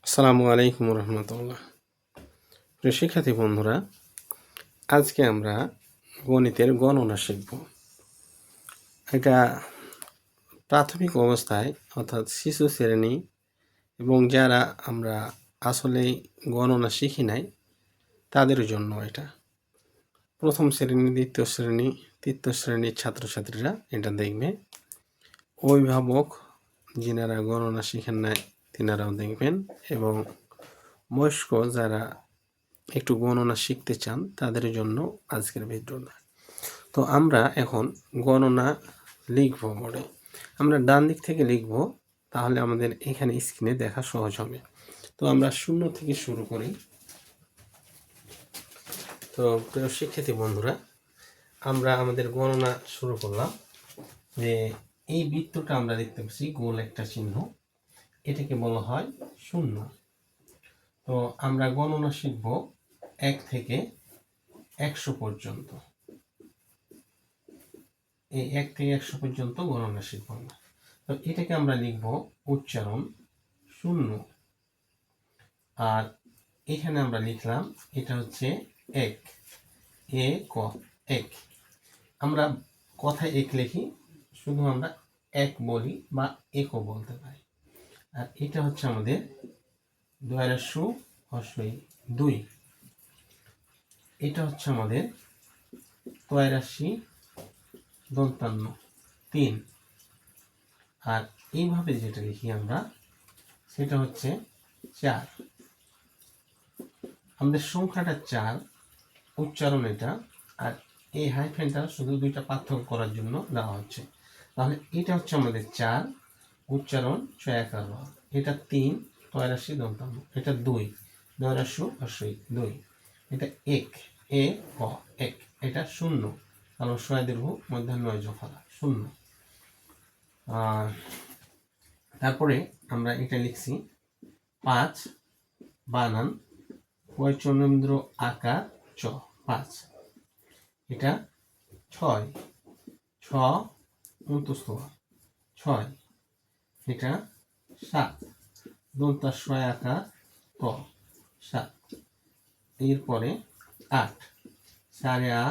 আসসালামু আলাইকুম রহমতুল্লাহ। প্রিয় শিক্ষার্থী বন্ধুরা, আজকে আমরা গণিতের গণনা শিখব। এটা প্রাথমিক অবস্থায় অর্থাৎ শিশু শ্রেণী এবং যারা আমরা আসলে গণনা শিখি নাই তাদের জন্য এটা। প্রথম শ্রেণী, দ্বিতীয় শ্রেণী, তৃতীয় শ্রেণীর ছাত্রছাত্রীরা এটা দেখবে। অভিভাবক যিনারা গণনা শিখেন নাই তিনারাও দেখবেন, এবং বয়স্ক যারা একটু গণনা শিখতে চান তাদের জন্য আজকের ভিডিওটা। তো আমরা এখন গণনা লিখব বোর্ডে। আমরা ডান দিক থেকে লিখব, তাহলে আমাদের এখানে স্ক্রিনে দেখা সহজ হবে। তো আমরা 0 থেকে শুরু করি। তো প্রিয় শিক্ষার্থী বন্ধুরা, আমরা আমাদের গণনা শুরু করলাম। যে এই বৃত্তটা আমরা দেখতে পাচ্ছি গোল একটা চিহ্ন, এটাকে বলা হয় 0। তো আমরা গণনা শিখব 1 থেকে 100 পর্যন্ত। এই 1 থেকে 100 পর্যন্ত গণনা শিখব আমরা। তো এটাকে আমরা লিখব উচ্চারণ 0। আর এখানে আমরা লিখলাম এটা হচ্ছে 1, এ ক 1। আমরা কথায় 1 লিখি, শুধু আমরা 1 বলি বা একও বলতে পারি। আর এটা হচ্ছে আমাদের 2 এটা হচ্ছে আমাদের 83 আর এইভাবে যেটা লিখি আমরা সেটা হচ্ছে 4। আমাদের সংখ্যাটা 4, উচ্চারণ এটা, আর এই হাইফেনটা শুধু দুইটা পার্থক্য করার জন্য দেওয়া হচ্ছে। তাহলে এটা হচ্ছে আমাদের 4, উচ্চারণ 6 এটা 3, 83 এটা 2, 2 এটা 1, এ ক 1 এটা 0, কারণ 6 দীর্ঘ মধ্যাহ্ন জফলা 0। আর তারপরে আমরা এটা লিখছি 5, বানান পয়চন্দ্র আকার চ 5। এটা 6, ছ অন্তস্থ 6। এটা 7, দন্তাস্বয় আকার ত 7। এরপরে 8, সাড়ে আ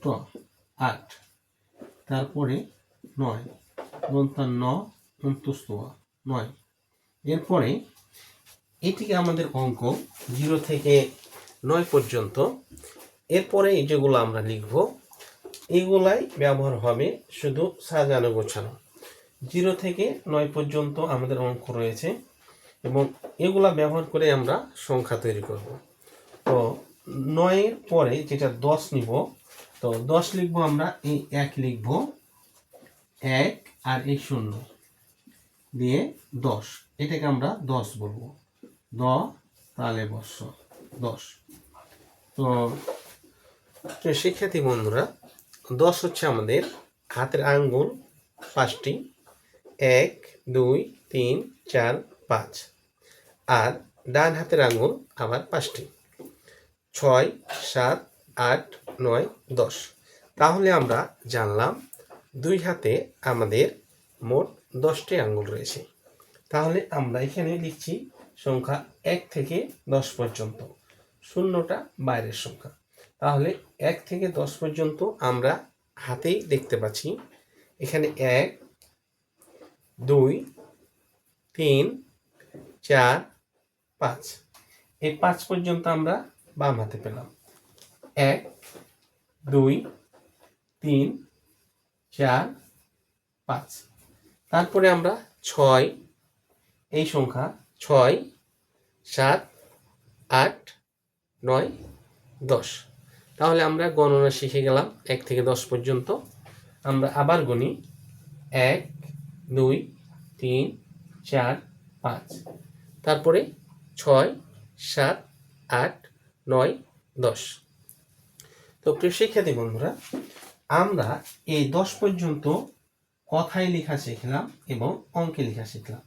ট 8। তারপরে 9, দন্তান্ন অন্তস্থ 9। এরপরে এটিকে আমাদের অঙ্ক 0 থেকে 9 পর্যন্ত। এরপরে এই যেগুলো আমরা লিখব এইগুলাই ব্যবহার হবে শুধু সাজানো গোছানো। 0 থেকে 9 পর্যন্ত আমাদের অঙ্ক রয়েছে, এবং এগুলা ব্যবহার করে আমরা সংখ্যা তৈরি করব। তো 9-এর পরে যেটা 10 নিব, তো 10 লিখবো আমরা, এই 1 লিখব, 1 আর এই 0 দিয়ে 10, এটাকে আমরা 10 বলবো। তাহলে বর্ষ 10। তো শিক্ষার্থী বন্ধুরা, 10 হচ্ছে আমাদের হাতের আঙ্গুল 5টি, 1 2 3 4 5। আর ডান হাতের আঙ্গুল আবার 5টি, 6 7 8 9 10। তাহলে আমরা জানলাম 2 হাতে আমাদের মোট 10টি আঙ্গুল রয়েছে। তাহলে আমরা এখানে লিখছি সংখ্যা 1 থেকে 10 পর্যন্ত, 0টা বাইরের সংখ্যা। তাহলে 1 থেকে 10 পর্যন্ত আমরা হাতেই দেখতে পাচ্ছি। এখানে 1 2 3 4 5, এই 5 পর্যন্ত আমরা বাম হাতে পেলাম। 1 2 3 4 5। তারপরে আমরা 6, এই সংখ্যা 6 7 8 9 10। তাহলে আমরা গণনা শিখে গেলাম 1 থেকে 10 পর্যন্ত। আমরা আবার গণি 1 2 3 4 5, তারপরে 6 7 8 9 10। তো প্রিয় শিক্ষার্থী বন্ধুরা, আমরা এই 10 পর্যন্ত কথায় লেখা শিখলাম এবং অঙ্কে লেখা শিখলাম।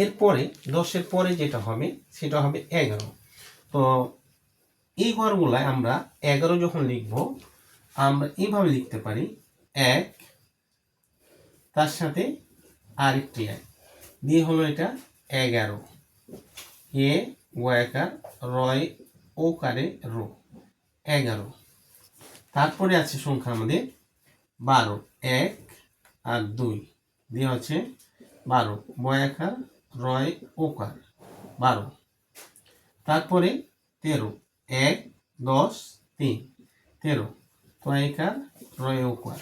এরপরে 10-এর পরে যেটা হবে সেটা হবে 11। তো এই ঘরগুলায় আমরা 11 যখন লিখব, আমরা এইভাবে লিখতে পারি, 1 তার সাথে আরেকটি 1 দিয়ে হলো এটা 11। এ ওয়াকার রয় ওকারে রো 11। তারপরে আছে সংখ্যা আমাদের 12, 1 আর 2 দিয়ে হচ্ছে 12, বয়াকার রয় ওকার 12। তারপরে 13, 1 10 3 13, তয়কার রয় ওকার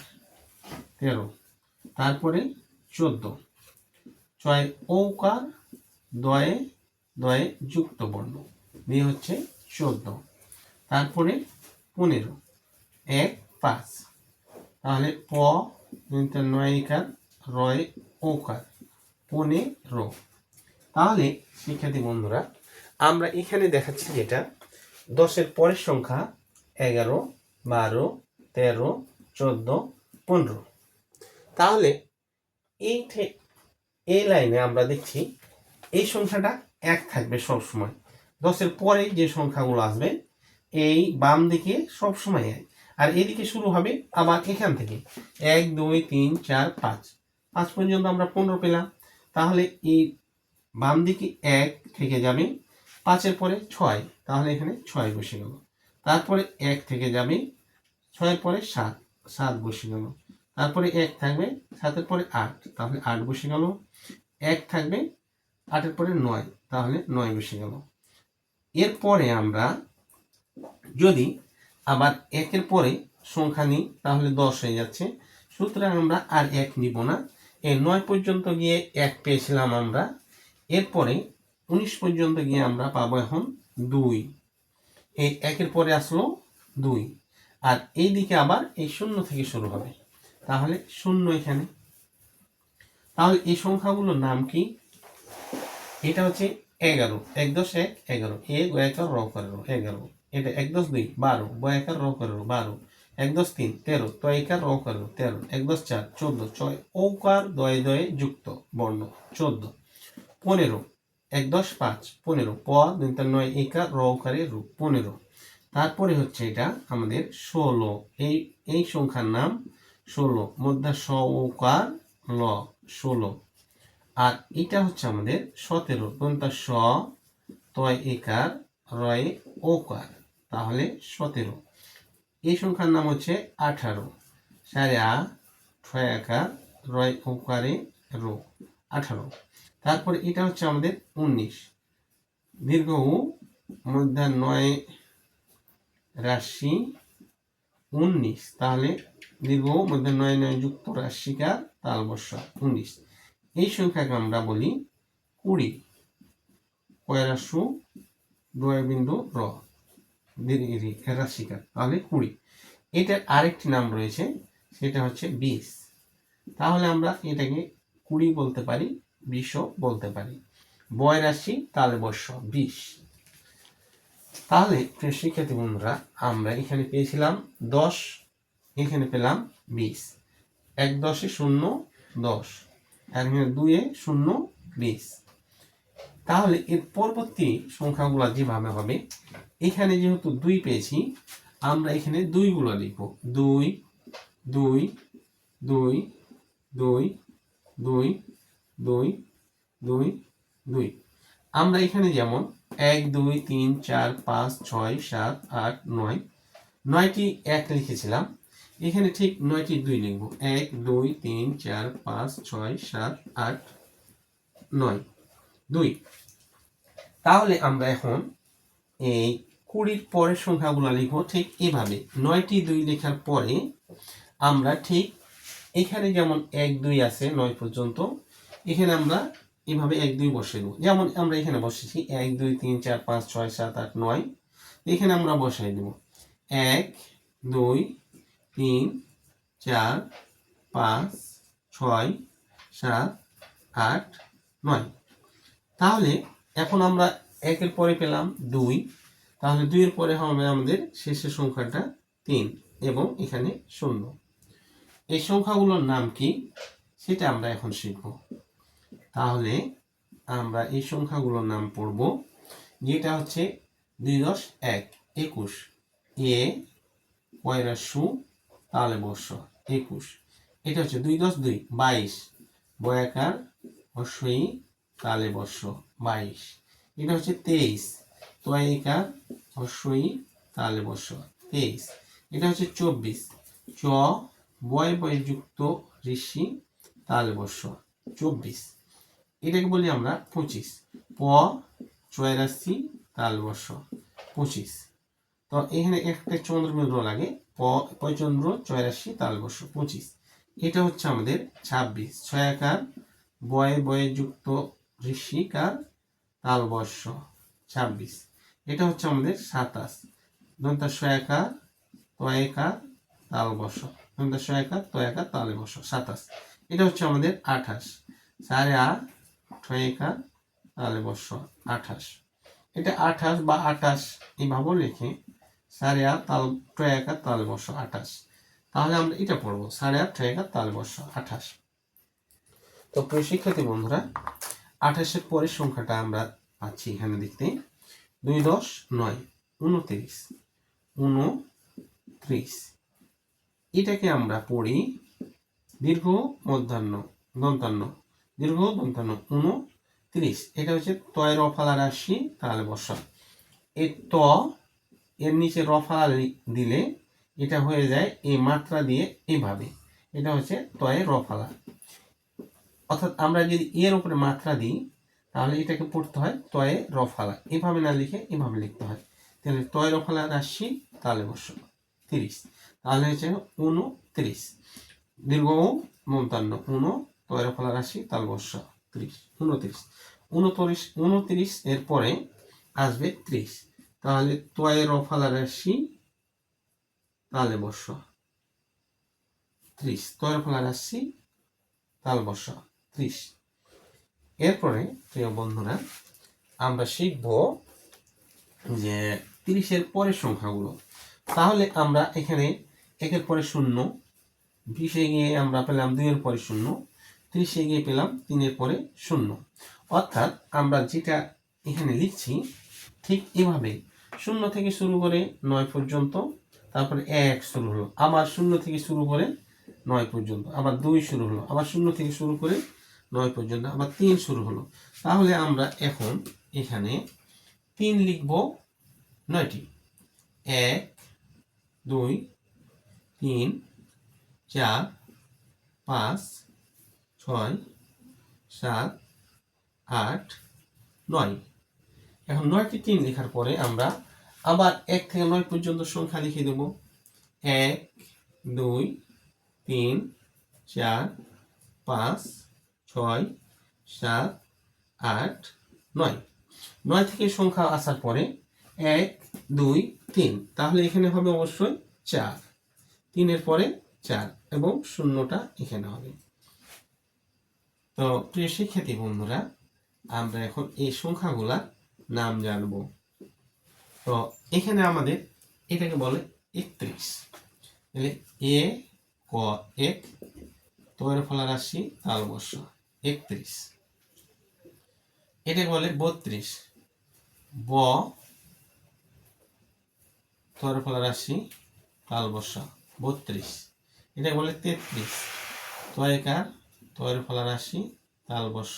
13। তারপরে 14, ছয় ঔকার দয়ে দয়ে যুক্ত বর্ণ দিয়ে হচ্ছে 14। তারপরে 15, 1 5, তাহলে প নয়িকার রয় ওকার 15। তাহলে শিক্ষার্থী বন্ধুরা আমরা এখানে দেখাচ্ছি যেটা 10-এর পরের সংখ্যা 11, 12, 13, 14, 15। তাহলে এই লাইনে আমরা দেখছি এই সংখ্যাটা 1 থাকবে সবসময়। 10-এর পরে যে সংখ্যাগুলো আসবে এই বাম দিকে সবসময় 1, আর এদিকে শুরু হবে আবার এখান থেকে 1 2 3 4 5 5 পর্যন্ত আমরা 15 পেলাম। তাহলে এই বাম দিকে 1 থেকে যাবে, 5-এর পরে 6, তাহলে এখানে 6 বসে গেল। তারপরে 1 থেকে যাবে, 6-এর পরে 7 7 বসে গেল। তারপরে 1 থাকবে, 7-এর পরে 8, তাহলে 8 বসে গেল। 1 থাকবে, 8-এর পরে 9, তাহলে 9 বসে গেল। এরপরে আমরা যদি আবার 1-এর পরে সংখ্যা নিই তাহলে 10 হয়ে যাচ্ছে। সুতরাং আমরা আর 1 নিব না। এই 9 পর্যন্ত গিয়ে 1 পেয়েছিলাম আমরা। এরপরে 19 পর্যন্ত গিয়ে আমরা পাবো এখন 2। এই 1-এর পরে আসলো 2, আর এই দিকে আবার এই 0 থেকে শুরু হবে, তাহলে 0 এখানে। তাহলে এই সংখ্যাগুলোর নাম কি? এটা হচ্ছে 11, 1 10 1 11, এ গোয়াকার র করে 11। এটা 1 10 2 12, বয়াকার র করে 12, 1 10 3 13, তয়কার র করে 13, 1 10 4 14, 6 ঔকার দয়ে দয়ে যুক্ত বর্ণ 14, 15, 1 10 5 15, প 2 9 একার র করে রূপ 15। তারপরে হচ্ছে এটা আমাদের 16, এই সংখ্যার নাম 16, মধ্যে স ঔকার ল 16। আর এটা হচ্ছে আমাদের 17, দন্তা স তয় একার রয়ে ওকার, তাহলে 17। এই সংখ্যার নাম হচ্ছে 18, সারে আ ছয় একার রয় ওকারে রো 18। তারপরে এটা হচ্ছে আমাদের 19, দীর্ঘ উ মধ্যে 9 রাশি 19, তাহলে দীর্ঘ মধ্যে 9 9 যুক্ত রাশিকার তালবস্য 19। এই সংখ্যাকে আমরা বলি 20, কয়রাসু ডয় বিন্দু র রাশিকার, তাহলে 20। এটার আরেকটি নাম রয়েছে, সেটা হচ্ছে 20। তাহলে আমরা এটাকে 20 বলতে পারি, 20ও বলতে পারি। বয় রাশি তালবস্য 20। তাহলে প্রিয় শিক্ষার্থী বন্ধুরা আমরা এখানে পেয়েছিলাম 10, এখানে পেলাম 20। 1 10 0 10, আর এখানে 2 0 20। তাহলে এর পরবর্তী সংখ্যাগুলো যেভাবে হবে, এখানে যেহেতু 2 পেয়েছি আমরা এখানে 2 গুলো লিখব, 2 2 2 2 2 2 2 2। আমরা এখানে যেমন 1 2 3 4 5 6 7 8 9, 9টি 1 লিখেছিলাম, এখানে ঠিক 9টি 2 লিখব, 1 2 3 4 5 6 7 8 9 2। তাহলে আমরা এখন এই 20-র পরের সংখ্যাগুলো লিখবো ঠিক এভাবে। 9টি 2 লেখার পরে আমরা ঠিক এখানে যেমন 1 2 আছে 9 পর্যন্ত, এখানে আমরা এভাবে 1 2 বসিয়ে দেবো। যেমন আমরা এখানে বসেছি 1 2 3 4 5 6 7 8 9, এখানে আমরা বসাই দেব 1 2 3 4 5 6 7 8 9। তাহলে এখন আমরা 1-এর পরে পেলাম 2, তাহলে 2-এর পরে হবে আমাদের শেষের সংখ্যাটা 3 এবং এখানে 0। এই সংখ্যাগুলোর নাম কি সেটা আমরা এখন শিখব। তাহলে আমরা এই সংখ্যাগুলোর নাম পড়ব, যেটা হচ্ছে 2 10 1 21, এ পয়রাসু তালে বর্ষ 21। এটা হচ্ছে 2 10 2 22, বয়াকার অশ্বই তালে বর্ষ 22। এটা হচ্ছে 23, তয় একার হস্যই তালে বর্ষ 23। এটা হচ্ছে 24, চ বয় বয় যুক্ত ঋষি তালে বর্ষ 24। এটাকে বলি আমরা 25, প 84 তাল বর্ষ 25। তো এখানে একটা চন্দ্রবিন্দু লাগে, পয়চন্দ্র 84 তাল বর্ষ 25। এটা হচ্ছে আমাদের 26, ছয়াকার বয়ে বয়ে যুক্ত ঋষিকার তাল বর্ষ 26। এটা হচ্ছে আমাদের 27, দন্তা ছয়াকার তয়াকার তাল বর্ষ, দন্তা ছয়াকার তয়াকার তালে বর্ষ 27। এটা হচ্ছে আমাদের 28, সাড়ে আট ছয়াকার তালে বর্ষ 28। এটা 28 বা 28 এইভাবেও লিখে, সাড়ে আট তাল ট্রয়াকার তালে বর্ষ 28। তাহলে আমরা এটা পড়বো, সাড়ে আট ট্রয়াকার তালে বর্ষ 28। তো প্রিয় শিক্ষার্থী বন্ধুরা, 28-এর পরের সংখ্যাটা আমরা পাচ্ছি এখানে দেখতে, 2 10 9 29, 29। এটাকে আমরা পড়ি দীর্ঘ মধ্যাহ্ন দন্তান্ন, দীর্ঘ দন্তান্ন 29। এটা হচ্ছে তয়ের রফালা রাশি তাহলে বর্ষা। এই ত এর নিচে রফালা দিলে এটা হয়ে যায় এই মাত্রা দিয়ে এইভাবে, এটা হচ্ছে তয়ের রফালা। অর্থাৎ আমরা যদি এর উপরে মাত্রা দিই তাহলে এটাকে পড়তে হয় তয়ে রফালা, এভাবে না লিখে এভাবে লিখতে হয়। তাহলে তয় রফালা রাশি তাহলে বর্ষ 30, তাহলে হচ্ছে 29। দীর্ঘ মন্তান্ন 9 তয় রফালা রাশি তাল বর্ষ 30, 29। 29 এর পরে আসবে 30, তাহলে তয় রফালা রাশি তালে বর্ষ 30, তয় রফালা রাশি তাল বর্ষ 30। এরপরে প্রিয় বন্ধুরা আমরা শিখব যে 30-এর পরের সংখ্যাগুলো। তাহলে আমরা এখানে 1-এর পরে 0, 20-এ গিয়ে আমরা পেলাম 2-এর পরে 0, 30-এ গিয়ে পেলাম 3-এর পরে 0। অর্থাৎ আমরা যেটা এখানে লিখছি ঠিক এভাবে 0 থেকে শুরু করে 9 পর্যন্ত, তারপরে 1 শুরু হলো, আবার 0 থেকে শুরু করে 9 পর্যন্ত, আবার 2 শুরু হলো, আবার 0 থেকে শুরু করে 9 পর্যন্ত, আবার 3 শুরু হলো। তাহলে আমরা এখন এখানে 3 লিখব 9টি, 1 2 3 4 5 6 7 8 9। এখন 9টি 3 লেখার পরে আমরা আবার 1 থেকে 9 পর্যন্ত সংখ্যা লিখে দেব, 1 2 3 4 5 6 7 8 9। 9 থেকে সংখ্যা আসার পরে 1 2 3, তাহলে এখানে হবে অবশ্যই 4, 3-এর পরে 4 এবং 0টা এখানে হবে। তো প্রিয় শিক্ষার্থী বন্ধুরা, আমরা এখন এই সংখ্যাগুলা নাম জানব। তো এখানে আমাদের এটাকে বলে 31, তাহলে এ ক 1 তয়ের ফলা রাশি তাল বর্ষ 31। এটাকে বলে 32, ব তয়ের ফলা রাশি তাল বর্ষ 32। এটাকে বলে 33, তয়কার তয়ের ফলা রাশি তাল বর্ষ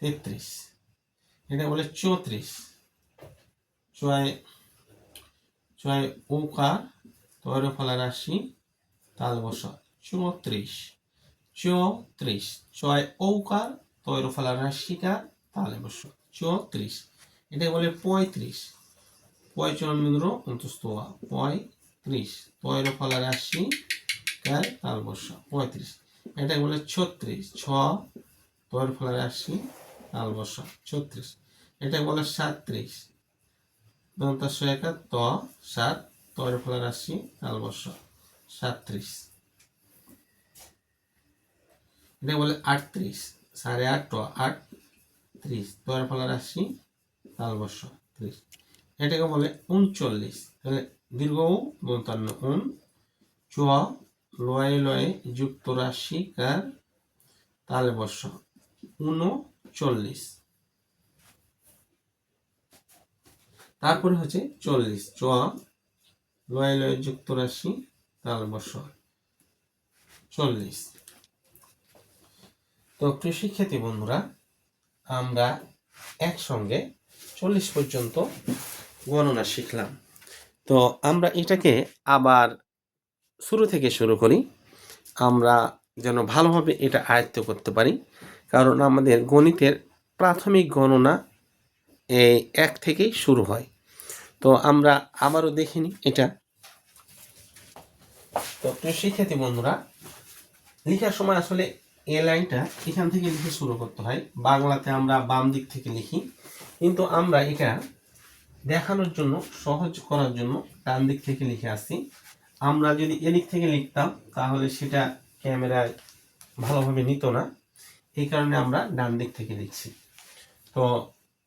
33। এটা বলে 34, ছয় ওকার তয়ের ফলা রাশি তাল বর্ষ 34, 34। ছয় ঔকার তয়ের ফলা রাশিকার তালে বর্ষ 34। এটা বলে 35, পয়চন্দ্র অন্তস্থ 35, তয়ের ফলা রাশি কার তাল বর্ষ 35। এটা বলে 36, ছ তয়ের ফলা রাশি তাল বর্ষ 36। এটা বলে 37, দন্তা সহায়িকা ত 7 তয়ের ফলা রাশি তাল বর্ষ 37। এটা বলে 38, সাড়ে 8 ট 38 তয়ের ফলা রাশি তাল বর্ষ 30। এটাকে বলে 39, তাহলে দীর্ঘ দন্তান্ন চ লয়ে লয়ে যুক্ত রাশি কার তালে বর্ষ 39। তারপরে হচ্ছে 40, চ লয়ে লয়ে যুক্ত রাশি তাল বর্ষ 40। তো প্রিয় শিক্ষার্থী বন্ধুরা, আমরা একসঙ্গে 40 পর্যন্ত গণনা শিখলাম। তো আমরা এটাকে আবার শুরু থেকে শুরু করি, আমরা যেন ভালোভাবে এটা আয়ত্ত করতে পারি। কারণ আমাদের গণিতের প্রাথমিক গণনা এই 1 থেকেই শুরু হয়। তো আমরা আবারও দেখে নিই এটা। তো প্রিয় শিক্ষার্থী বন্ধুরা, লেখার সময় আসলে এ লাইনটা এখান থেকে লিখে শুরু করতে হয়। বাংলাতে আমরা বাম দিক থেকে লিখি, কিন্তু আমরা এটা দেখানোর জন্য, সহজ করার জন্য ডান দিক থেকে লিখে আসছি। আমরা যদি এদিক থেকে লিখতাম তাহলে সেটা ক্যামেরায় ভালোভাবে নিত না, এই কারণে আমরা ডান দিক থেকে লিখছি। তো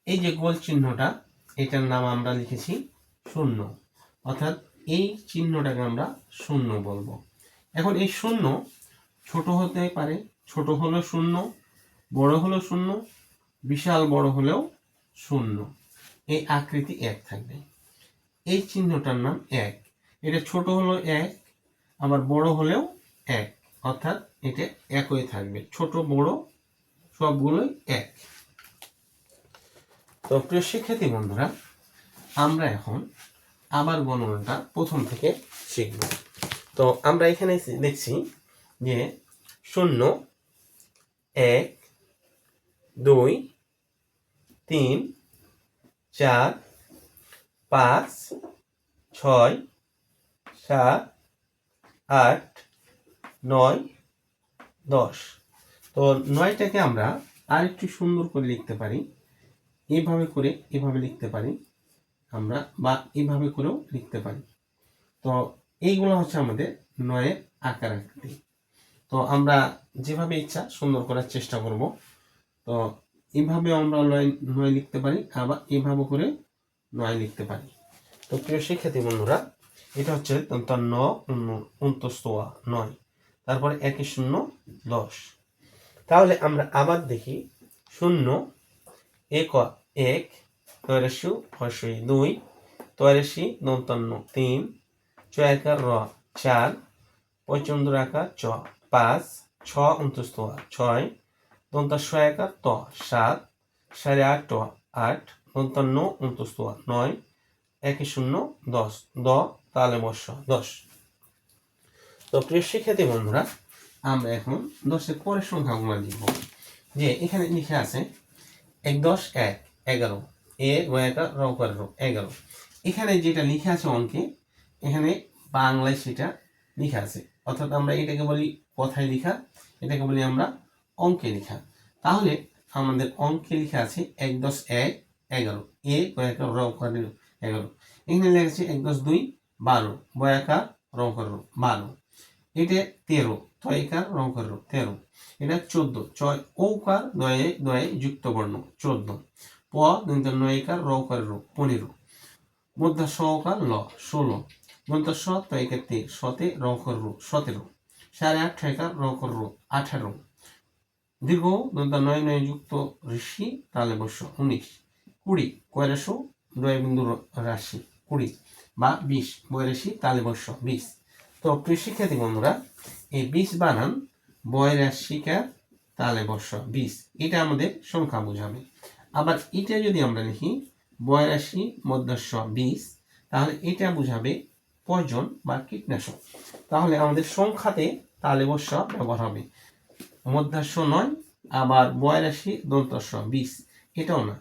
এই যে গোল চিহ্নটা, এটার নাম আমরা লিখেছি শূন্য, অর্থাৎ এই চিহ্নটাকে আমরা শূন্য বলবো। এখন এই শূন্য ছোট হতে পারে, ছোট হলেও শূন্য, বড় হলেও শূন্য, বিশাল বড় হলেও শূন্য, এই আকৃতি 1 থাকবে। এই চিহ্নটার নাম 1। এটা ছোট হলো 1, আবার বড় হলেও 1, অর্থাৎ এটা একই থাকবে, ছোট বড় সবগুলোই 1। তো প্রিয় শিক্ষার্থী বন্ধুরা, আমরা এখন আবার গণনাটা প্রথম থেকে শিখব। তো আমরা এখানে দেখছি যে 0, 1, 2, 3, 4, 5, 6, 7, 8, 9, 10। তো 9টাকে আমরা আরেকটু সুন্দর করে লিখতে পারি, এভাবে লিখতে পারি আমরা, বা এইভাবে করেও লিখতে পারি। তো এইগুলো হচ্ছে আমাদের 9-এর আকার আকৃতি। তো আমরা যেভাবে ইচ্ছা সুন্দর করার চেষ্টা করব। তো এইভাবে আমরা 9 লিখতে পারি, আবার এইভাবে করে 9 লিখতে পারি। তো প্রিয় শিক্ষার্থী বন্ধুরা, এটা হচ্ছে 9, তারপরে 1 0 10। তাহলে আমরা আবার দেখি 0 1 1 তয়রাশি হর্ষই 2 তয়রাশি 59 3 চয়াকার র 4 পঁচন্দ্র আকার চ 5 6 6 দন্তাশয়াকার ত 7 সাড়ে 8 ট 8 দন্তান্ন 9 1 0 10 দ তালে বর্ষ 10। তো প্রিয় শিক্ষার্থী বন্ধুরা, আমরা এখন 10-এর পরের সংখ্যাগুলো লিখব। যে এখানে লিখে আছে 1 10 1 11 এ রয়াকার রকার 11। এখানে যেটা লিখে আছে অঙ্কে, এখানে বাংলায় সেটা লিখা আছে, অর্থাৎ আমরা এটাকে বলি কথায় লেখা, এটাকে বলি আমরা অঙ্কে লেখা। তাহলে আমাদের অঙ্কে লেখা আছে 1 10 1 11 এ রয়াকার রকার 11। এখানে লেখা আছে 1 10 2 12 বয়াকার রকার 12। এটা 13 তয়কার রকার 13। এটা 14 ঔকার দয়ে দয়ে যুক্ত বর্ণ 14। প দন্ত নয়কার রৌকার 15। মধ্য সহকার ল 16। দন্ত স তয়কার 13 শতে রৌকার 17। সাড়ে 8 ঠেকার রৌকার 18। দীর্ঘ দন্ত নয় নয় যুক্ত ঋষি তালে বর্ষ 19। 20 কয়রাশো দয় বিন্দু রাশি 20 বা 20 বয়রাশি তালে বর্ষ 20। তো প্রিয় শিক্ষার্থী বন্ধুরা, এই 20 বানান বয়রাশিকার তালে বর্ষ 20, এটা আমাদের সংখ্যা বোঝাবে। আবার এটা যদি আমরা লিখি 82 মধ্যাস্য 20, তাহলে এটা বোঝাবে পয়জন বা কীটনাশক। তাহলে আমাদের সংখ্যাতে তালে বর্ষ ব্যবহার হবে, মধ্যাস্য নয়, আবার 82 দন্তস্য 20 এটাও না।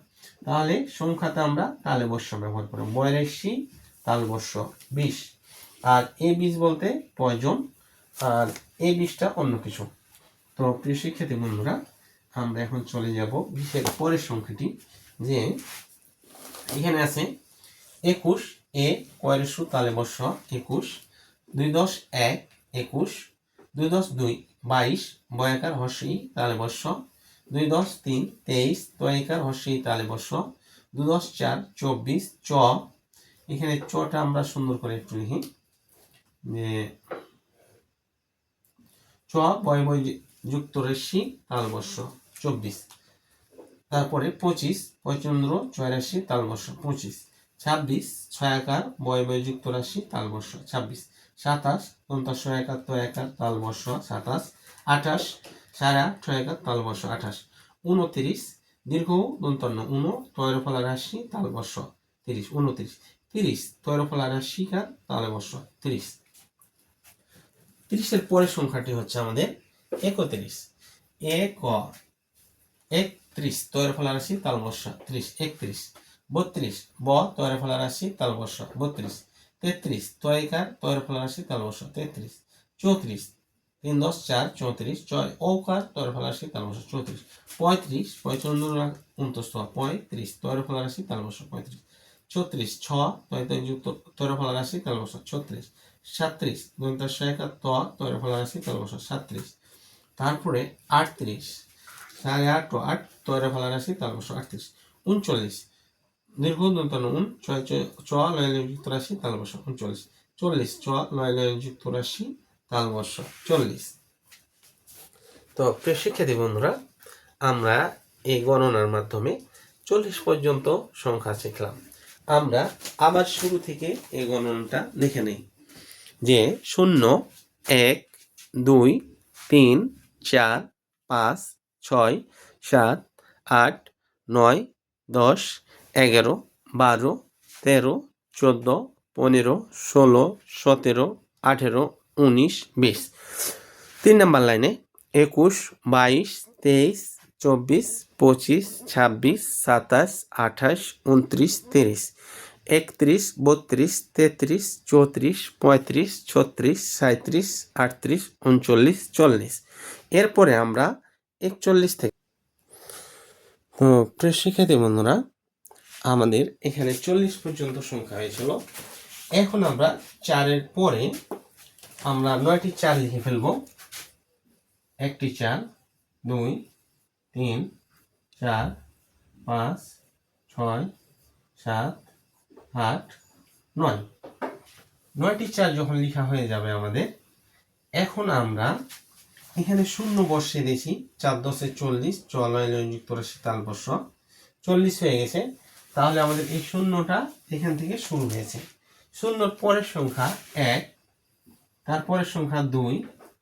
তাহলে সংখ্যাতে আমরা তালে বর্ষ ব্যবহার করব, 82 তালবর্ষ 20। আর এই 20 বলতে পয়জন, আর এই 20টা অন্য কিছু। তো প্রিয় শিক্ষার্থী বন্ধুরা, আমরা এখন চলে যাব 20-এর পরের সংখ্যাটি। যে এখানে আছে 21 এ কয়রাশো তালে বর্ষ 21। 2 10 1 21। 2 10 2 22 বয়াকার হর্ষি তালে বর্ষ। 2 10 3 23 তয়কার হর্ষি তালে বর্ষ। 2 10 4 24 চ, এখানে চটা আমরা সুন্দর করে একটু লিখি, যে চ বয় বয় যুক্ত রেশি তালবর্ষ 24। তারপরে 25 পঁচন্দ্র 84 তালবর্ষ 25। 26 ছয়াকার বয় বয় যুক্ত রাশি তালবর্ষ 26। 27 দন্তাস্য একার তয়াকার তালবর্ষ 27। 28 সাড়ে 8 ছয়াকার তালবর্ষ 28। 29 দীর্ঘ দন্তন্য উনো তয়ের ফলা রাশি তালবর্ষ 30 29 30 তয়ের ফলা রাশি কার তালবর্ষ 30 30 এর পরের সংখ্যাটি হচ্ছে আমাদের 31 31 তয়ের ফলা রাশি তালবর্ষ 30 31 32 ব তয়ের ফলা রাশি তালবর্ষ 32 33 তয়কার তয়ের ফলা রাশি তালবর্ষ 33 34 3 10 4 34 জয় ওকার তয়ের ফলা রাশি তালবর্ষ 34 35 55 35 তয়ের ফলা রাশি তালবর্ষ 35 36 6 যুক্ত তয়ের ফলা রাশি তালবর্ষ 36 37 দন্তাশয়কার ত তয়ের ফলা রাশি তালবর্ষ 37 তারপরে 38 সাড়ে 8 ও 8 তয়ের ফলা রাশি তালবর্ষ 38 39 দীর্ঘ দন্তন্য উন চ লয় যুক্ত রাশি তালবর্ষ 39 40 চ লয় যুক্ত রাশি তালবর্ষ 40। তো প্রিয় শিক্ষার্থী বন্ধুরা, আমরা এই গণনার মাধ্যমে 40 পর্যন্ত সংখ্যা শিখলাম। আমরা আবার শুরু থেকে এই গণনাটা দেখে নেই যে 0 1 2 3 4 5 6 7 8 9 10 11 12 13 14 15 16 17 18 19 20। 3 নম্বর লাইনে 21 22 23 24 25 26 27 28 29 30 31 32 33 34 35 36 37 38 39 40। এরপরে আমরা 41 থেকে, তো প্রিয় শিক্ষার্থী বন্ধুরা, আমাদের এখানে 40 পর্যন্ত সংখ্যা হয়েছিল। এখন আমরা 4-এর পরে আমরা 9টি 4 লিখে ফেলবো। 1টি 4 2 3 4 5 6 7 8 9। 9টি 4 যখন লেখা হয়ে যাবে আমাদের, এখন আমরা এখানে শূন্য বসিয়ে দিয়েছি। 4 10 40 চলয় যুক্ত রাশি তালবর্ষ 40 হয়ে গেছে। তাহলে আমাদের এই শূন্যটা এখান থেকে শুরু হয়েছে। শূন্যর পরের সংখ্যা 1, তারপরের সংখ্যা 2,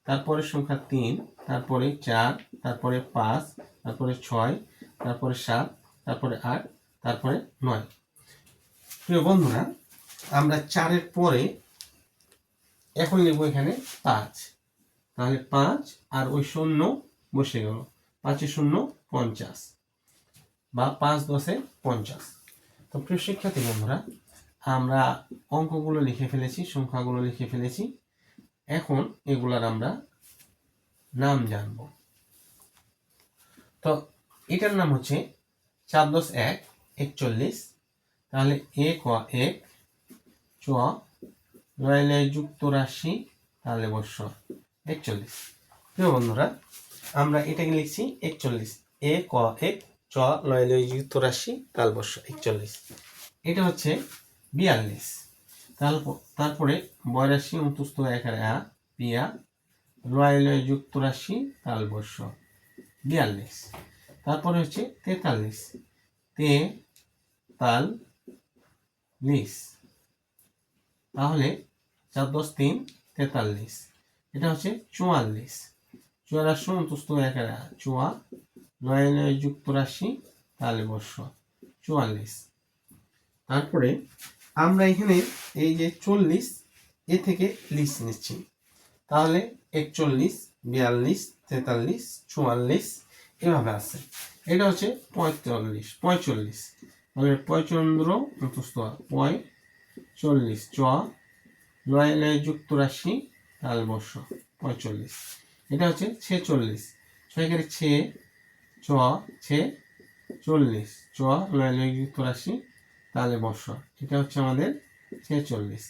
তারপরের সংখ্যা 3, তারপরে 4, তারপরে 5, তারপরে 6, তারপরে 7, তারপরে 8, তারপরে 9। প্রিয় বন্ধুরা, আমরা 4-এর পরে এখন লিখবো এখানে 5। তাহলে 5 আর ওই শূন্য বসে গেল। 5 শূন্য 50 বা 5 10 50। তো প্রিয় শিক্ষার্থী বন্ধুরা, আমরা অঙ্কগুলো লিখে ফেলেছি, সংখ্যাগুলো লিখে ফেলেছি। এখন এগুলার আমরা নাম জানব। তো এটার নাম হচ্ছে 4 10 1 41। তাহলে 1 1 চ লয় যুক্ত রাশি তাহলে বর্ষ 41। প্রিয় বন্ধুরা, আমরা এটাকে লিখছি 41। 1 1 চ লয় যুক্ত রাশি তালবর্ষ 41। এটা হচ্ছে 42। তারপরে 82 অন্তস্থ একারে আ পিয়া লয় যুক্ত রাশি তালবর্ষ 42। তারপরে হচ্ছে 43। তে তাল 20। তাহলে 4 10 3 43। এটা হচ্ছে 44। 84 অন্তস্থ একারে আ চুয়া লয় যুক্ত রাশি তালবর্ষ 44। তারপরে আমরা এখানে এই যে 40 এ থেকে লিস্ট নিচ্ছি। তাহলে 41 42 43 44 এভাবে আছে। এটা হচ্ছে 45। তাহলে 45 অন্তস্থ 45 চ লয় যুক্ত রাশি তালবর্ষ 45। এটা হচ্ছে 46। 6 ছে চ ছে 40 চ লয় যুক্ত রাশি তাহলে বর্ষ। এটা হচ্ছে আমাদের 46।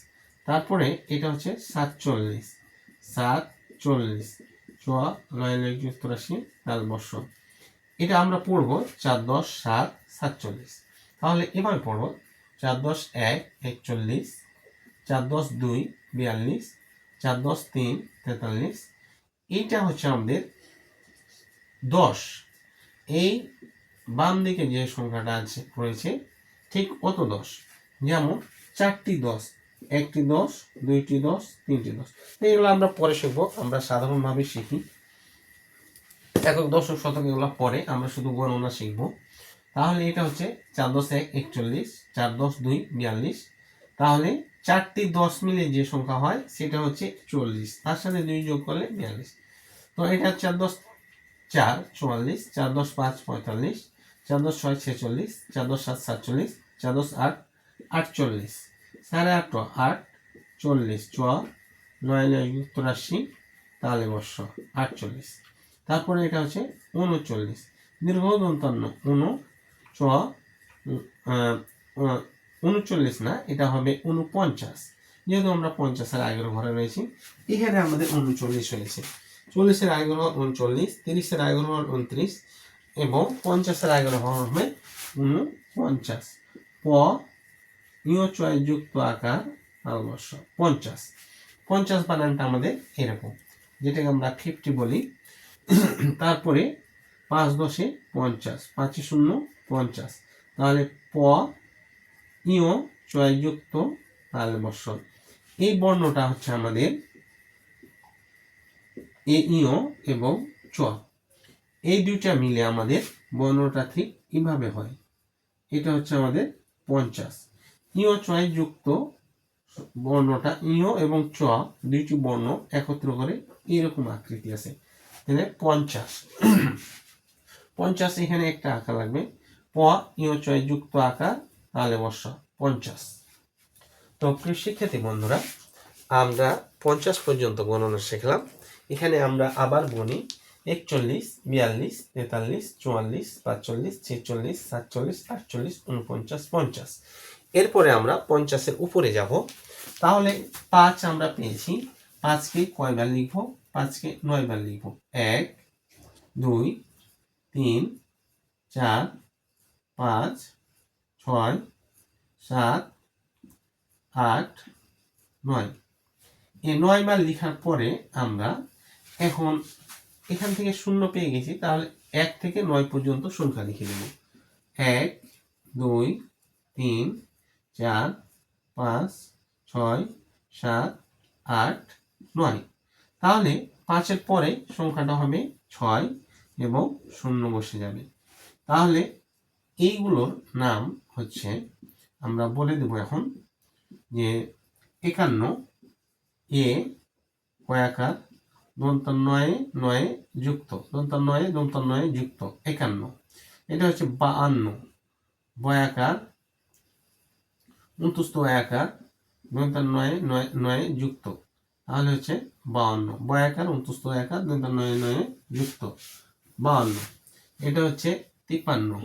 তারপরে এটা হচ্ছে 47 40 চ লয় যুক্ত রাশি তাহলে বর্ষ। এটা আমরা পড়বো 4 10 7 47। তাহলে এভাবে পড়বো 4 10 1 41, 4 10 2 42, 4 10 3 43। এইটা হচ্ছে আমাদের 10। এই বাম দিকে যে সংখ্যাটা আছে রয়েছে ঠিক অত 10। যেমন 4টি 10, 1টি 10, 2টি 10, 3টি 10। এগুলো আমরা পরে শিখবো। আমরা সাধারণভাবে শিখি, একক দশক শতক এগুলো পরে, আমরা শুধু গণনা শিখবো। তাহলে এটা হচ্ছে 4×10 41, 4×10 2 42। তাহলে 4টি 10 মিলে যে সংখ্যা হয় সেটা হচ্ছে 40, তার সাথে 2 যোগ করলে 42। তো এটা 4×4 44, 4×5 45, 4×6 46, 4×7 47, 4×8 48, 8.5 8 40 চ 9 তাহলে 48। তারপরে এটা হচ্ছে 39, দীর্ঘ দন্তান্ন 39 না, এটা হবে 49, যেহেতু আমরা 50-এর আগের ঘরে রয়েছি। এখানে আমাদের 39 হয়েছে। 40-এর আগের ঘর 39, 30-এর আগের ঘর 29 এবং 50-এর আগের ঘর হবে 49। প ইয় চয় যুক্ত আকার ভারতবর্ষ 50। 50 বানানটা আমাদের এরকম, যেটাকে আমরা 50 বলি। তারপরে 5×10 50, 5×0 50। তাহলে প ইয় চয় যুক্ত ভারতবর্ষ। এই বর্ণটা হচ্ছে আমাদের এ ইয় এবং চ, এই দুইটা মিলে আমাদের বর্ণটা ঠিক এইভাবে হয়। এটা হচ্ছে আমাদের 50। ইয় চয় যুক্ত বর্ণটা ইয় এবং চ দুইটি বর্ণ একত্র করে এরকম আকৃতি আছে, তাহলে 50। 50 এখানে একটা আকার লাগবে, প ইয় চয় যুক্ত আকার তাহলে 50। তো প্রিয় শিক্ষার্থী বন্ধুরা, আমরা 50 পর্যন্ত গণনা শিখলাম। এখানে আমরা আবার গণি 41, 42, 43, 44, 45, 46, 47, 48, 49, 50। এরপরে আমরা 50-এর উপরে যাব। তাহলে 5 আমরা পেয়েছি, 5কে কয়বার লিখব? 5কে 9 বার লিখব। 1 2 3 4 5 6 7 8 9। এই 9 বার লেখার পরে আমরা এখন এখান থেকে 0 পেয়ে গেছি, তাহলে 1 থেকে 9 পর্যন্ত সংখ্যা লিখে দেব। 1 2 3 4 5 6 7 8 9। তাহলে 5-এর পরে সংখ্যাটা হবে 6 এবং 0 বসে যাবে। তাহলে এইগুলোর নাম হচ্ছে, আমরা বলে দেব এখন যে 51 এ কয়াকার দন্তান্নয়ে নয়ে যুক্ত, দন্তান্নয়ে দন্তান্নয়ে যুক্ত 51। এটা হচ্ছে 52 বয়াকার অন্তস্থ আকার দন্তান্নয়ে নয় নয়ে যুক্ত, তাহলে হচ্ছে 52 বয়াকার অন্তস্থ আকার দন্তান্নয়ে নয়ে যুক্ত 52। এটা হচ্ছে 53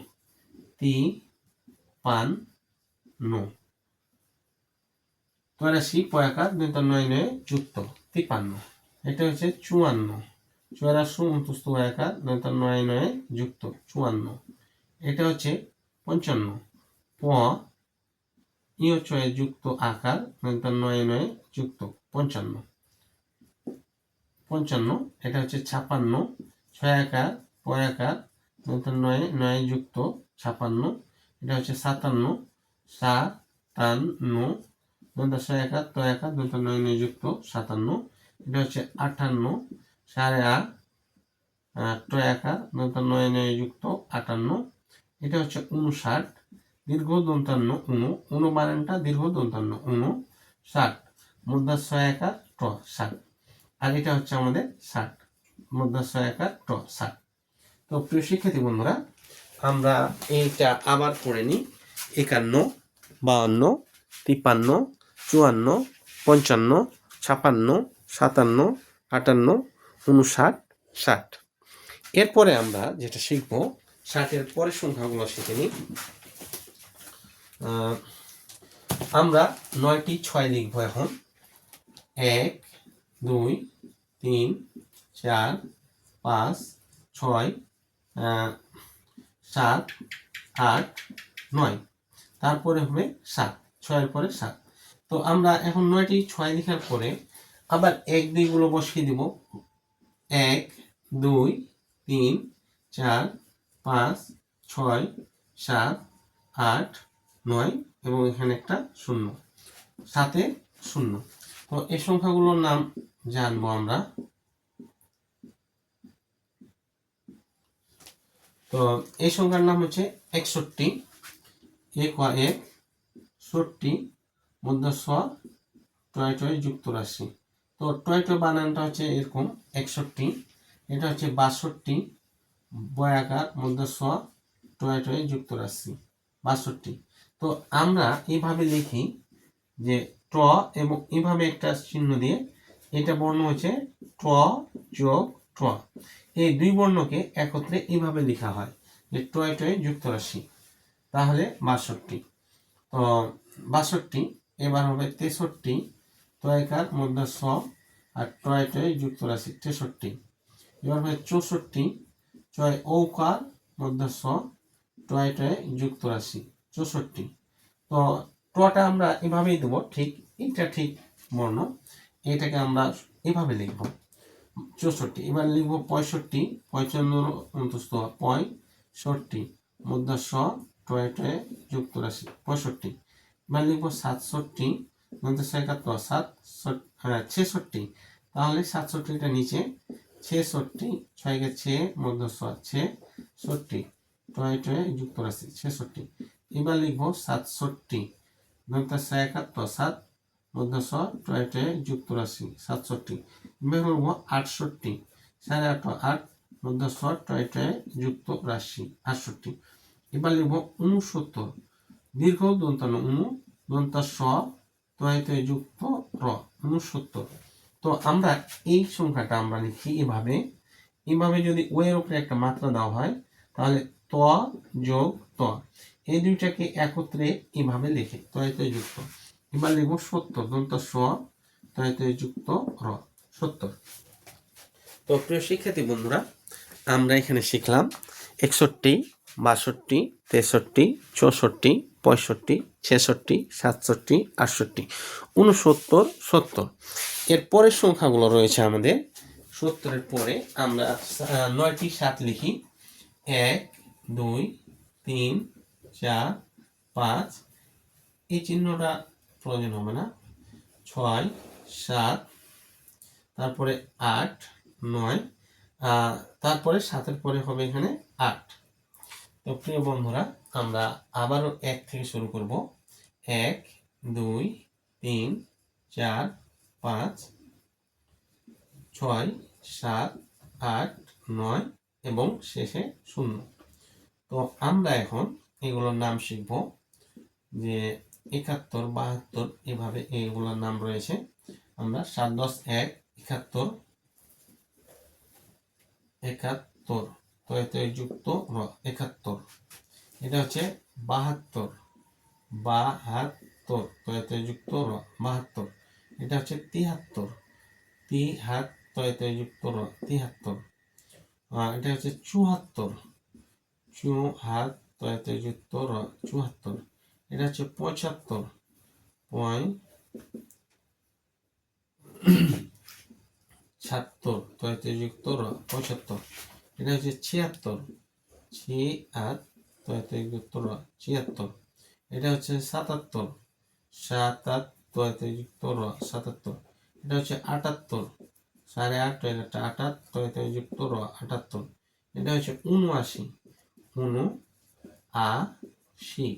53 84 পয়াকার দন্তান্নয়ে নয়ে যুক্ত 53। এটা হচ্ছে 54 84 অন্তস্থ আকার দন্তান্নয়ে নয়ে যুক্ত 54। এটা হচ্ছে 55 প ইয় চয়ে যুক্ত আকার দন্তান্নয়ে নয়ে যুক্ত 55 55। এটা হচ্ছে 56 ছয় আকার পয়াকার দন্তান্নয়ে নয়ে যুক্ত 56। এটা হচ্ছে 57 57 দন্তাশয় আকার তয় আকার দন্তান্নয়ে নয়ে যুক্ত 57। এটা হচ্ছে 58 সাড়ে আ টয় আকার দন্তান্নয়ে নয়ে যুক্ত 58। এটা হচ্ছে 59 দীর্ঘ দন্তান্ন 19 বানানটা দীর্ঘ দন্তান্ন 59 মধ্যাশয় আকার ট 60। আর এটা হচ্ছে আমাদের 60 মধ্যাশয় আকার ট 60। তো প্রিয় শিক্ষার্থী বন্ধুরা, আমরা এইটা আবার পড়ে নিই। 51 52 53 54 55 56 57 58 59 60। এরপরে আমরা যেটা শিখব, 60-এর পরের সংখ্যাগুলো শিখে নিই। আমরা 9টি 6 লিখব এখন। 1 2 3 4 5 6 7 8 9। তারপরে হবে 7, 6-এর পরে 7। তো আমরা এখন 9টি 6 লেখার পরে আবার 1 2 গুলো বসিয়ে দিব। 1 2 3 4 5 6 7 8 9 এবং এখানে একটা 0, 7-এ 0। তো এই সংখ্যাগুলোর নাম জানবো আমরা। তো এই সংখ্যার নাম হচ্ছে 61 এক ও এক 60 মধ্যে স টয় টয় যুক্ত রাশি। তো টয় টয় বানানটা হচ্ছে এরকম 61, এটা হচ্ছে 62 বয়াকার মধ্যে স টয় টয় যুক্ত রাশি 62। তো আমরা এইভাবে লিখি যে ট এবং এইভাবে একটা চিহ্ন দিয়ে এটা বর্ণ হচ্ছে ট যোগ ট, এই দুই বর্ণকে একত্রে এইভাবে লেখা হয় যে টয় টয় যুক্ত রাশি, তাহলে 62। তো 62 এবার হবে 63 টয়কার মধ্যে স আর টয় টয় যুক্ত রাশি 63। এবার হবে 64 ছয় ঔকার মধ্যে স টয় টয় যুক্ত রাশি 64। তো টটা আমরা এভাবেই দেবো, ঠিক এটা ঠিক বর্ণ, এটাকে আমরা এভাবে লিখব 64। এবার লিখব 65 55 65 মধ্যে স টয় টয় যুক্ত রাশি 65। এবার লিখব 67 মধ্যে 76, তাহলে 67টা নিচে 66 ছয়কে 6 মধ্যে স 66 টয় টয় যুক্ত রাশি 66। এবার লিখব 67 মধ্যে 71 7 মধ্যে স টয় টয় যুক্ত রাশি 67। এবার লিখব 68 8.5 8 মধ্যে স টয় টয় যুক্ত রাশি 68। এবার লিখব 69 দীর্ঘ দন্তান্ন দন্তা স টয় টয় যুক্ত র 69। তো আমরা এই সংখ্যাটা আমরা লিখি এভাবে যদি ও এর উপরে একটা মাত্রা দেওয়া হয় তাহলে ত যোগ ত, এই দুইটাকে একত্রে এভাবে লিখে টয় টয় যুক্ত। এবার লিখব 70 দন্ত স টয় টয় যুক্ত র 70। তো প্রিয় শিক্ষার্থী বন্ধুরা, আমরা এখানে শিখলাম 61 62 63 64 65 66 67 68 69 70। এর পরের সংখ্যাগুলো রয়েছে আমাদের 70-এর পরে আমরা 9টি 7 লিখি 1 2 3 4 5, এই চিহ্নটা প্রয়োজন হবে না, 6 7, তারপরে 8 9, তারপরে 7-এর পরে হবে এখানে 8। তো প্রিয় বন্ধুরা, আমরা আবারও 1 থেকে শুরু করব 1 2 3 4 5 6 7 8 9 এবং শেষে 0। তো আমরা এখন এগুলোর নাম শিখব, যে 71 72 এভাবে এগুলোর নাম রয়েছে। আমরা 7 10 1 71 71 তয় যুক্ত র 71। এটা হচ্ছে 72 72 তয় যুক্ত র 72। এটা হচ্ছে 73 তয় যুক্ত র 73। এটা হচ্ছে 74 তয় যুক্ত র 74। এটা হচ্ছে 75 তয় যুক্ত র 75। এটা হচ্ছে 76 তয় যুক্ত র 76। এটা হচ্ছে 77 তয় যুক্ত র 77। এটা হচ্ছে 78 8.5 তয় যুক্ত র 78। এটা হচ্ছে 79 80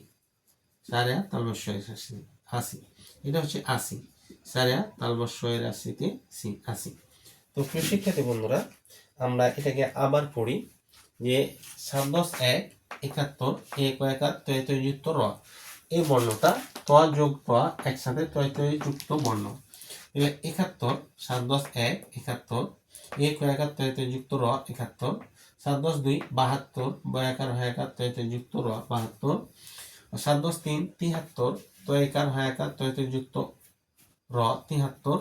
এটা হচ্ছে 80 তালবস্যের 80তে 80। তো প্রিয় শিক্ষার্থী বন্ধুরা, আমরা এটাকে আবার পড়ি যে 7 10 1 71 1 1 তয় যুক্ত র, এই বর্ণটা ত যোগ ত একসাথে তয় যুক্ত বর্ণ। 71 7 10 1 71 1 1 তয় যুক্ত র 71। 7 10 2 72 বয়াকার হয়াকার তয় যুক্ত র 72। 7 10 3 73 তয়কার হয়াকার তয় যুক্ত র 73।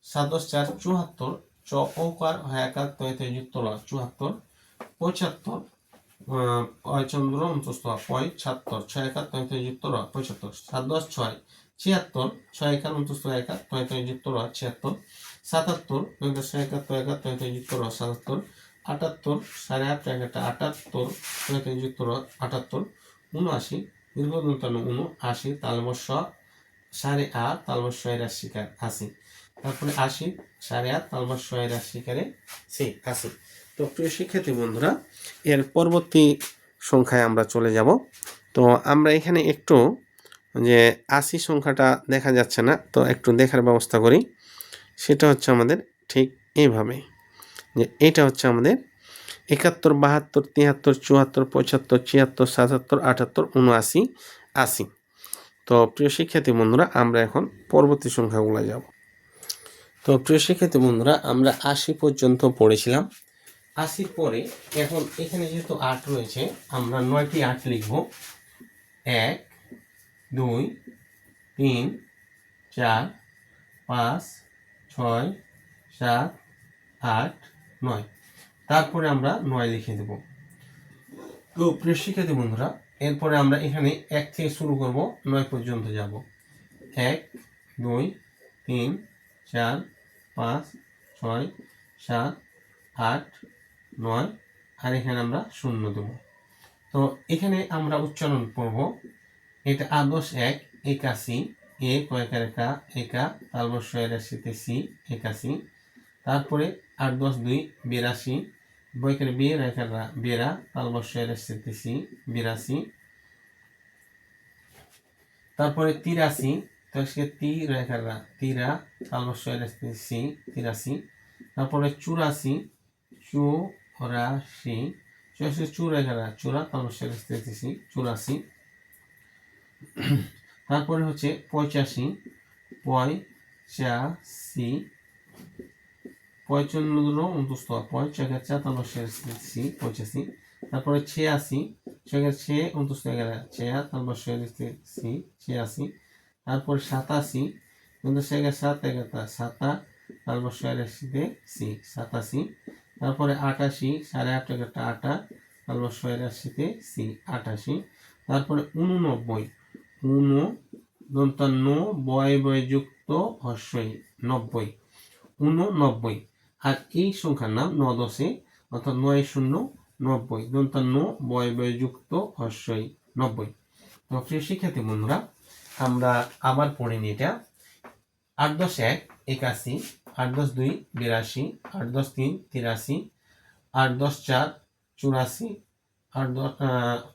7 10 4 74 চ ঔকার হয়াকার তয় যুক্ত র 74। 75 চন্দ্র 76 6 একার তয় যুক্ত র 75। 7 10 6 76 6 একার 29 তয় যুক্ত র 76। 77 6 একার তয় যুক্ত র 77। 78 8.5 78 তয় যুক্ত র 78। 79 দীর্ঘ দন্তান্ন 79 তালবস্য 8.5 তালবস্যের শিকার 80। তারপরে 80 8.5 তালবস্যের শিকারে 80। তো প্রিয় শিক্ষার্থী বন্ধুরা, এর পরবর্তী সংখ্যায় আমরা চলে যাব। তো আমরা এখানে একটু যে ৮০ সংখ্যাটা দেখা যাচ্ছে না, তো একটু দেখার ব্যবস্থা করি। সেটা হচ্ছে আমাদের ঠিক এইভাবে, যে এটা হচ্ছে আমাদের ৭১, ৭২, ৭৩, ৭৪, ৭৫, ৭৬, ৭৭, ৭৮, ৭৯, ৮০। তো প্রিয় শিক্ষার্থী বন্ধুরা, আমরা এখন পরবর্তী সংখ্যাগুলো যাব। তো প্রিয় শিক্ষার্থী বন্ধুরা, আমরা ৮০ পর্যন্ত পড়েছিলাম। ৮০ পরে এখন এখানে যেহেতু ৮ রয়েছে, আমরা ৯টি ৮ লিখব। ১, ২, ৩, ৪, ৫, ৬, ৭, ৮, ৯। তারপরে আমরা ৯ লিখে দেব। তো প্রিয় শিক্ষার্থী বন্ধুরা, এরপরে আমরা এখানে ১ থেকে শুরু করব, ৯ পর্যন্ত যাব। ১, ২, ৩, ৪, ৫, ৬, ৭, ৮, ৯, আর এখানে আমরা ০ দেব। তো এখানে আমরা উচ্চারণ করব, এটা আদর্শ ১, ৮১, এ কয়কার একা, একা, তালবস্য এর সাথে সি, ৮১। তারপরে ৮ 10 ২, ৮২, বইকার বিয়ে রেখারা বেরা, তালবস্য এর সাথে সি, ৮২। তারপরে ৮৩, তো সে তি রেখারা তিরা, তালবস্য এর সাথে সি, ৮৩। তারপরে ৮৪, চুরাশি, চুর রেখারা চূড়া, তালবস্য এর সাথে সি, ৮৪। তারপরে হচ্ছে ৮৫, ৮৫, ৮৫, তারপরে ৮৬, ৮৬, তারপরে ৮৭, ৮৭, তারপরে ৮৮, ৮৮, তারপরে ৮৯, দন্তান্ন বয় বয় যুক্ত হস্যই ৯০, ৮৯। আর এই সংখ্যার নাম ৯ অর্থাৎ ৯ ০ ৯০, দন্তান্ন বয় বয় যুক্ত হস্যই ৯০। তো প্রিয় শিক্ষার্থী বন্ধুরা, আমরা আবার পড়ে নিই এটা। ৮ ১০ ১, ৮১, ৮ ১০ ২, ৮২, ৮ ১০ ৩, ৮৩, ৮ ১০ ৪, ৮৪, ৮ ১০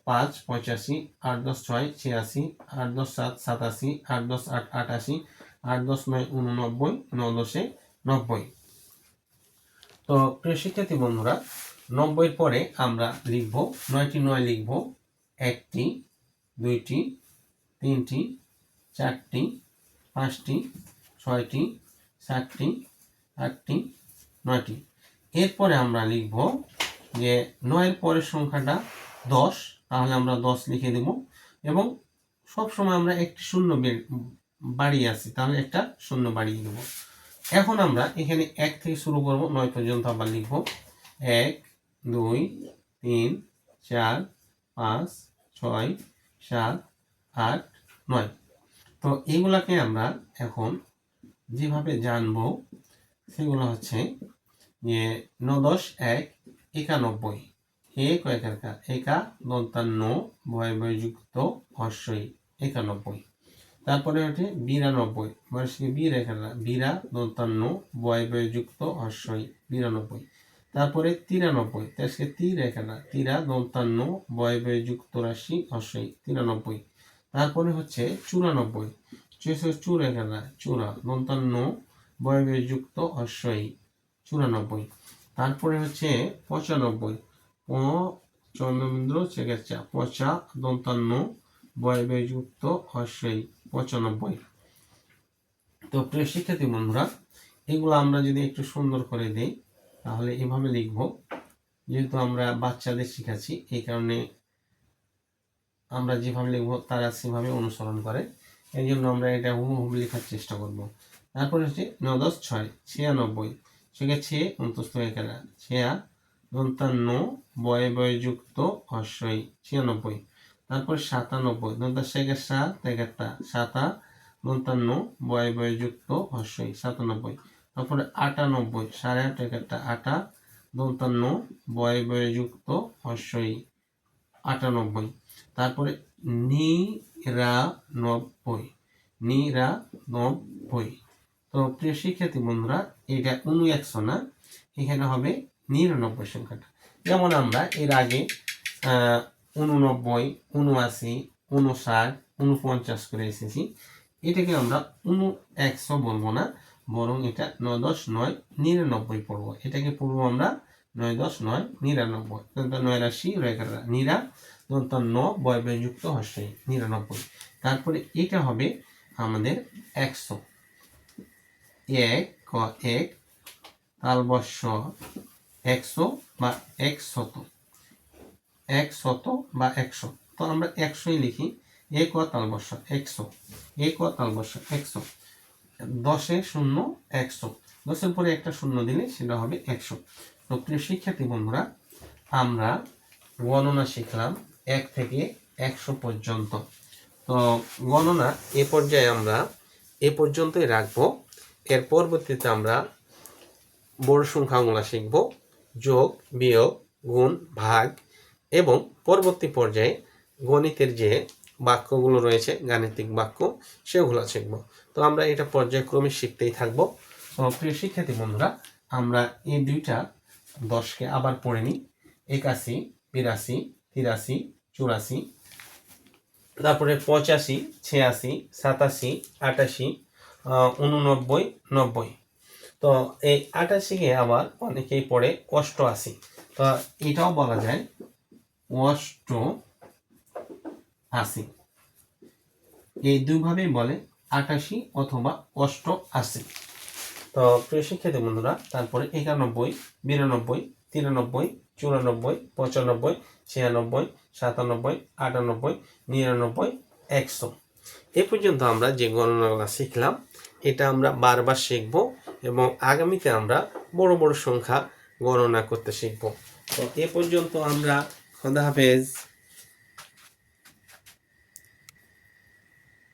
৫, ৮৫, ৮ ১০ ৬, ৮৬, ৮ ১০ ৭, ৮৭, ৮ ১০ ৮, ৮৮, ৮ ১০ ৯, ৮৯, ৯ ৯০। তো প্রিয় শিক্ষার্থী বন্ধুরা, ৯০ পরে আমরা লিখব ৯টি ৯ লিখব। ১টি, ২টি, ৩টি, ৪টি, ৫টি, ৬টি, ৭টি, ৮টি, ৯টি। এরপরে আমরা লিখব যে ৯-এর পরের সংখ্যাটা ১০, তাহলে আমরা ১০ লিখে দেব, এবং সবসময় আমরা একটি শূন্য বাড়িয়ে আছি, তাহলে একটা শূন্য বাড়িয়ে দেব। এখন আমরা এখানে ১ থেকে শুরু করব, ৯ পর্যন্ত আবার লিখব। ১, ২, ৩, ৪, ৫, ৬, ৭, ৮, ৯। তো এইগুলাকে আমরা এখন যেভাবে জানবো সেগুলো হচ্ছে যে ৯ ১০ ১, ৯১, এ কয়কার কা, একা, দন্তান্ন বয় বয় যুক্ত হস্যই ৯১। তারপরে হচ্ছে ৯২, বয়সকে বি রেখারা বিরা, দন্তান্ন বয় বয় যুক্ত হস্যই ৯২। তারপরে ৯৩, তেসকে তি রেখারা তিরা, দন্তান্ন বয় বয় যুক্ত রাশি হস্যই ৯৩। তারপরে হচ্ছে ৯৪, চু রেখারা চূড়া, দন্তান্ন বয় বয় যুক্ত হস্যই ৯৪। তারপরে হচ্ছে ৯৫, চন্দ্রবিন্দু চেকেচা পচা, দন্তান্ন বয় বয় যুক্ত হস্যই ৯৫। তো প্রিয় শিক্ষার্থী বন্ধুরা, এগুলো আমরা যদি একটু সুন্দর করে দেই তাহলে এভাবে লিখব। যেহেতু আমরা বাচ্চাদের শিখাচ্ছি, এই কারণে আমরা যেভাবে লিখব তারা সেভাবে অনুসরণ করে, এই জন্য আমরা এটা হুবহু লেখার চেষ্টা করব। তারপরে হচ্ছে ৯ ১০ ৬, ৯৬, সেক্ষেত্রে ২৯ একেরা ছেয়া, দন্তান্ন বয় বয় যুক্ত হস্যই ৯৬। তারপর ৯৭, দন্তা শেখের সাত একেরটা সাতা, দন্তান্ন বয় বয় যুক্ত হস্যই ৯৭। তারপরে ৯৮, ৮.৫ একেরটা আটা, দন্তান্ন বয় বয় যুক্ত হস্যই ৯৮। তারপরে নিরানব্বই, নিরানব্বই। তো প্রিয় শিক্ষার্থী বন্ধুরা, এটা ১৯০০ না, এখানে হবে ৯৯ সংখ্যাটা। যেমন আমরা এর আগে 89, 89, 59, 49 করে এসেছি। এটাকে আমরা 100 বলবো না, বরং এটা 9 10 9 99 পড়বো। এটাকে পড়বো আমরা 9 10 9 99। 89 রেখারা নিরা দন্ত ন বয়যুক্ত হস্যই 99। তারপরে এটা হবে আমাদের 100। এক ক এক তালবস্য 100 বা 100, 100 বা 100। তো আমরা 100ই লিখি। এক ও তালবস্য 100, এক ও তালবস্য 100। 10-এ 0 100, 10-এর পরে একটা শূন্য দিলে সেটা হবে 100। তো প্রিয় শিক্ষার্থী বন্ধুরা, আমরা গণনা শিখলাম 1 থেকে 100 পর্যন্ত। তো গণনা এ পর্যায়ে আমরা এ পর্যন্তই রাখবো। এর পরবর্তীতে আমরা বড় সংখ্যাগুলো শিখব, যোগ, বিয়োগ, গুণ, ভাগ, এবং পরবর্তী পর্যায়ে গণিতের যে বাক্যগুলো রয়েছে, গাণিতিক বাক্য, সেগুলো শিখব। তো আমরা এটা পর্যায়ক্রমে শিখতেই থাকব। তো প্রিয় শিক্ষার্থী বন্ধুরা, আমরা এই দুইটা 10কে আবার পড়ে নিই। 81, 82, 83, 84, তারপরে 85, 86, 87, 88, 89, 90। তো এই 88-কে আবার অনেকেই পড়ে 88। তো এটাও বলা যায় 88। এই দুইভাবেই বলে, 88 অথবা 88। তো প্রিয় শিক্ষার্থী বন্ধুরা, তারপরে 91, 92, 93, 94, 95, 96, 97, 98, 99, 100। এ পর্যন্ত আমরা যে গণনাগুলো শিখলাম, এটা আমরা বারবার শিখব এবং আগামীতে আমরা বড় বড় সংখ্যা গণনা করতে শিখব। তো এ পর্যন্ত আমরা, খোদা হাফেজ।